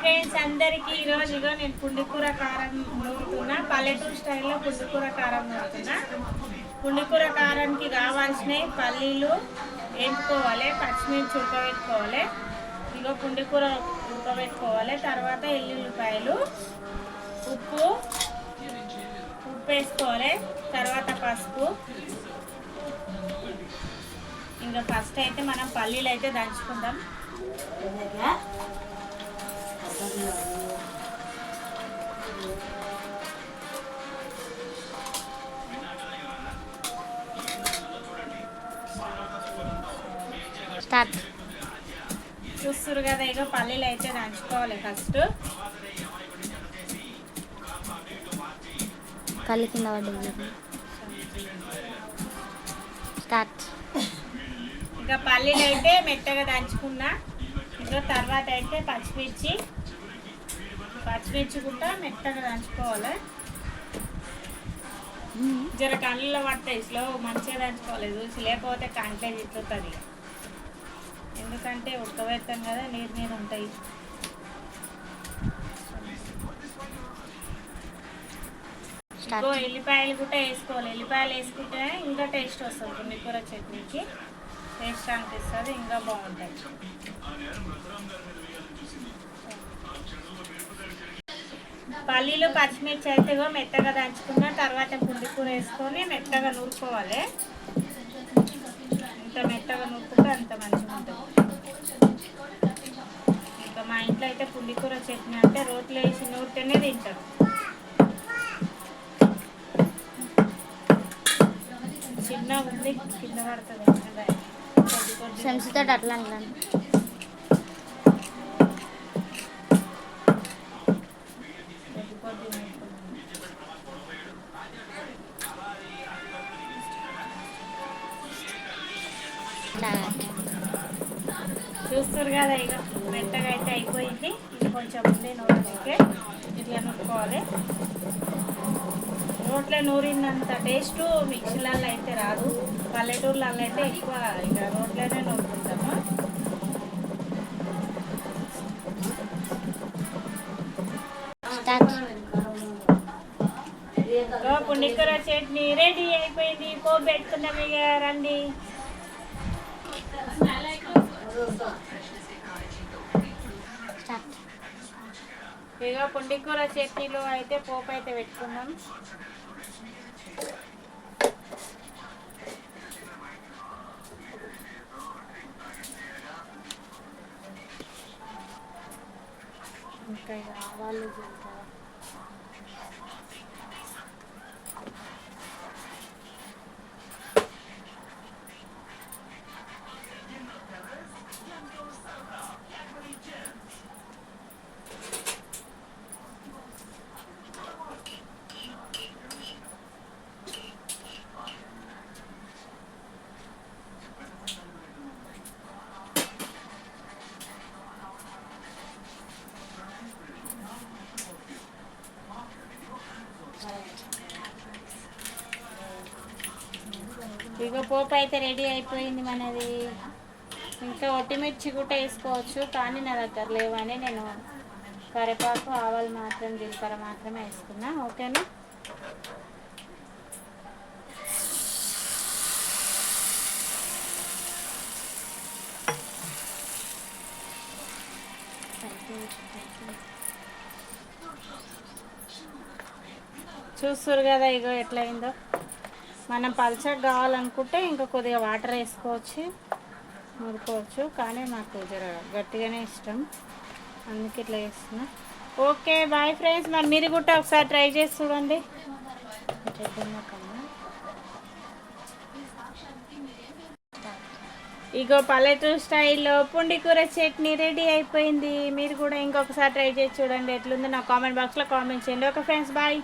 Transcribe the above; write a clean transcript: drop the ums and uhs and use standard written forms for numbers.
Friends అందరికీ ఈరోజు ఇగో నేను పుండికూర కారం నూరుతున్నా. పల్లెటూరు స్టైల్లో పుండికూర కారం నూరుతున్నా. పుండికూర కారానికి కావాల్సినవి పల్లీలు వేపుకోవాలి, పచ్చిమిర్చి ఉడకబెట్టుకోవాలి. ఇగో పుండికూర ఉడకబెట్టుకోవాలి. తర్వాత ఎల్లుల్లిపాయలు, ఉప్పు వేసుకోవాలి. తర్వాత పసుపు. ఇంకా ఫస్ట్ అయితే మనం పల్లీలు అయితే దంచుకుందాం. స్టార్ట్. చూస్తున్నారు కదా, ఇక పల్లీలు అయితే దంచుకోవాలి ఫస్ట్. కళ్ళు కింద పడ్డది. స్టార్ట్. ఇంకా పల్లీలు అయితే మెత్తగా దంచుకున్నా. ఇంకా తర్వాత అయితే పచ్చిమిర్చి కూడా మెత్తగా దంచుకోవాలి. జర కళ్ళలో పడతాయి, స్లో మంచిగా దంచుకోవాలి చూసి, లేకపోతే కంటే తిట్టుతుంది. ఎందుకంటే ఉడకబెడతాం కదా, నీరు ఉంటాయి. ఎల్లిపాయలు కూడా వేసుకోవాలి. ఎల్లిపాయలు వేసుకుంటే ఇంకా టేస్ట్ వస్తుంది. పుండికూర చట్నీకి టేస్ట్ అనిపిస్తుంది, ఇంకా బాగుంటుంది. పల్లీలు పచ్చిమిర్చి అయితే మెత్తగా దంచుకున్న తర్వాత పుండికూర వేసుకొని మెత్తగా నూరుకోవాలి. ఇంత మెత్తగా నూరుకుంటే అంత మంచిగా ఉంటుంది. ఇంకా మా ఇంట్లో అయితే పుండికూర చట్నీ అంటే రోట్లో వేసి నూరితేనే తింటారు. చిన్న ఉంది, కింద పడుతుంది. సెన్సితో అట్లా అంటాను. చూస్తారు కదా, ఇక మెత్తగా అయితే అయిపోయింది. ఇది కొంచెం ఉంది నూనెకే ఇట్లా నూరుకోవాలి. రోట్లో నూరినంత టేస్ట్ మిక్సీలలో అయితే రాదు. పల్లెటూర్లలో అయితే ఎక్కువ ఇక రోట్లోనే నూరుకుంటాము. పుండికూర చట్నీ రెడీ అయిపోయింది. పోపు పెట్టుకున్నాం. ఇక రండి. ఇక పుండికూర చట్నీలో అయితే పోపు అయితే పెట్టుకున్నాం. ఇంకా ఆవాలు జీలకర్ర, ఇక పోపు అయితే రెడీ అయిపోయింది మనది. ఇంకా ఒట్టిమిర్చి కూడా వేసుకోవచ్చు, కానీ నా దగ్గర లేవని నేను కరివేపాకు, ఆవాలు మాత్రం, జీలకర్ర మాత్రమే వేసుకున్నా. ఓకేనా? చూస్తారు కదా ఇగో ఎట్లయిందో. మనం పల్చగా కావాలనుకుంటే ఇంకా కొద్దిగా వాటర్ వేసుకోవచ్చు, నూరుకోవచ్చు. కానీ నాకు జర గట్టిగానే ఇష్టం, అందుకే ఇట్లా చేస్తున్నా. Okay bye friends. మరి మీరు కూడా ఒకసారి ట్రై చేసి చూడండి. ఇగో పల్లెటూరు స్టైల్లో పుండికూర చట్నీ రెడీ అయిపోయింది. మీరు కూడా ఇంకొకసారి ట్రై చేసి చూడండి. ఎట్లుందో నా కామెంట్ బాక్స్లో కామెంట్ చేయండి. Okay friends, bye.